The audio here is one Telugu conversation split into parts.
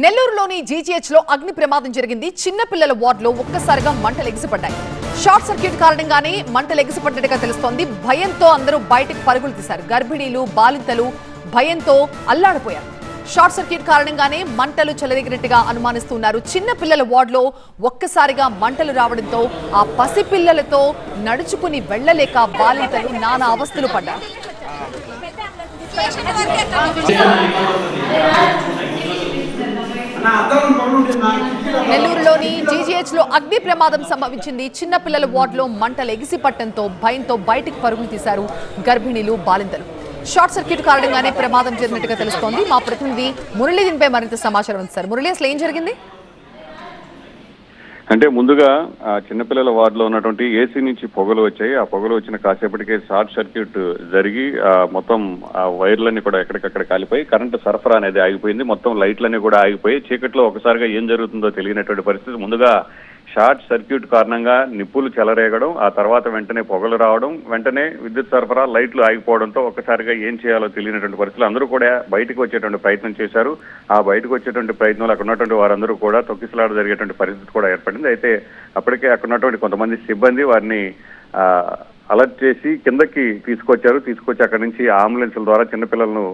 నెల్లూరులోని జీజీహెచ్ లో అగ్ని ప్రమాదం జరిగింది. చిన్న పిల్లల వార్డులో ఒక్కసారిగా మంటలు ఎగిసిపడ్డాయి. షార్ట్ సర్క్యూట్ కారణంగానే మంటలు ఎగిసిపడ్డట్టుగా తెలుస్తోంది. భయంతో అందరూ బయటకు పరుగులు తీశారు. గర్భిణీలు, బాలింతలు భయంతో అల్లాడిపోయారు. షార్ట్ సర్క్యూట్ కారణంగానే మంటలు చెలరేగినట్టుగా అనుమానిస్తున్నారు. చిన్న పిల్లల వార్డులో ఒక్కసారిగా మంటలు రావడంతో ఆ పసిపిల్లలతో నడుచుకుని వెళ్లలేక బాలింతలు నానా అవస్థలు పడ్డారు. నెల్లూరులోని జీజీహెచ్ లో అగ్ని ప్రమాదం సంభవించింది. చిన్న పిల్లల వార్డులో మంటలు ఎగిసిపట్టడంతో భయంతో బయటికి పరుగులు తీశారు గర్భిణీలు, బాలింతలు. షార్ట్ సర్క్యూట్ కారణంగానే ప్రమాదం జరిగినట్టుగా తెలుస్తోంది. మా ప్రతినిధి మురళి దీనిపై మరింత సమాచారం ఇస్తారు. మురళి, అసలు ఏం జరిగింది? అంటే ముందుగా చిన్నపిల్లల వార్డులో ఉన్నటువంటి ఏసీ నుంచి పొగలు వచ్చాయి. ఆ పొగలు వచ్చిన కాసేపటికే షార్ట్ సర్క్యూట్ జరిగి మొత్తం వైర్లన్నీ కూడా ఎక్కడికక్కడ కాలిపోయి కరెంటు సరఫరా అనేది ఆగిపోయింది. మొత్తం లైట్లన్నీ కూడా ఆగిపోయి చీకట్లో ఒకసారిగా ఏం జరుగుతుందో తెలియనటువంటి పరిస్థితి. ముందుగా షార్ట్ సర్క్యూట్ కారణంగా నిప్పులు చెలరేగడం, ఆ తర్వాత వెంటనే పొగలు రావడం, వెంటనే విద్యుత్ సరఫరా, లైట్లు ఆగిపోవడంతో ఒక్కసారిగా ఏం చేయాలో తెలియనటువంటి పరిస్థితులు అందరూ కూడా బయటకు వచ్చేటువంటి ప్రయత్నం చేశారు. ఆ బయటకు వచ్చేటువంటి ప్రయత్నంలో అక్కడ ఉన్నటువంటి వారందరూ కూడా తొక్కిసలాట జరిగేటువంటి పరిస్థితి కూడా ఏర్పడింది. అయితే అప్పటికే అక్కడ ఉన్నటువంటి కొంతమంది సిబ్బంది వారిని అలర్ట్ చేసి కిందకి తీసుకొచ్చి అక్కడి నుంచి అంబులెన్స్ల ద్వారా చిన్నపిల్లలను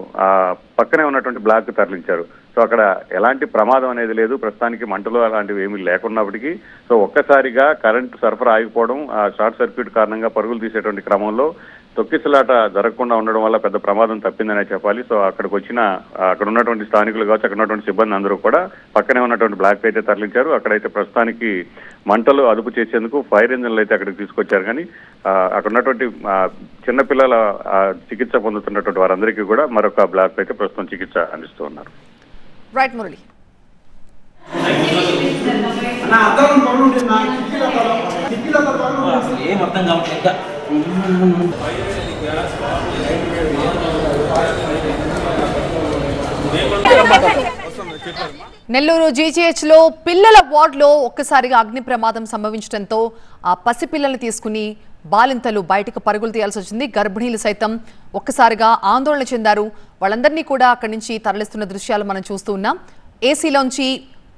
పక్కనే ఉన్నటువంటి బ్లాక్ తరలించారు. సో అక్కడ ఎలాంటి ప్రమాదం అనేది లేదు. ప్రస్తుతానికి మంటలు అలాంటివి ఏమీ లేకున్నప్పటికీ సో ఒక్కసారిగా కరెంటు సరఫరా ఆగిపోవడం, ఆ షార్ట్ సర్క్యూట్ కారణంగా పరుగులు తీసేటువంటి క్రమంలో తొక్కిసలాట జరగకుండా ఉండడం వల్ల పెద్ద ప్రమాదం తప్పిందనే చెప్పాలి. సో అక్కడ ఉన్నటువంటి స్థానికులు కావచ్చు, అక్కడ ఉన్నటువంటి సిబ్బంది అందరూ కూడా పక్కనే ఉన్నటువంటి బ్లాక్ అయితే తరలించారు. అక్కడైతే ప్రస్తుతానికి మంటలు అదుపు చేసేందుకు ఫైర్ ఇంజన్లు అయితే అక్కడికి తీసుకొచ్చారు. కానీ అక్కడ ఉన్నటువంటి చిన్నపిల్లల చికిత్స పొందుతున్నటువంటి వారందరికీ కూడా మరొక బ్లాక్ అయితే ప్రస్తుతం చికిత్స అందిస్తూ ఉన్నారు. రైట్ మురళి. నెల్లూరు జీజీహెచ్ లో పిల్లల వార్డులో ఒక్కసారిగా అగ్ని ప్రమాదం సంభవించడంతో ఆ పసిపిల్లల్ని తీసుకుని బాలింతలు బయటకు పరుగులు తీయాల్సి వచ్చింది. గర్భిణీలు సైతం ఒక్కసారిగా ఆందోళన చెందారు. వాళ్ళందరినీ కూడా అక్కడి నుంచి తరలిస్తున్న దృశ్యాలు మనం చూస్తూ ఉన్నాం. ఏసీలోంచి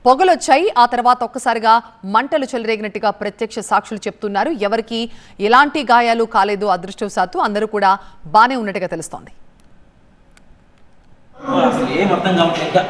పొగలొచ్చాయి. ఆ తర్వాత ఒక్కసారిగా మంటలు చెలరేగినట్టుగా ప్రత్యక్ష సాక్షులు చెప్తున్నారు. ఎవరికి ఎలాంటి గాయాలు కాలేదు. అదృష్టవశాత్తు అందరూ కూడా బానే ఉన్నట్టుగా తెలుస్తోంది. ఏం అర్థం కావట్లేదు.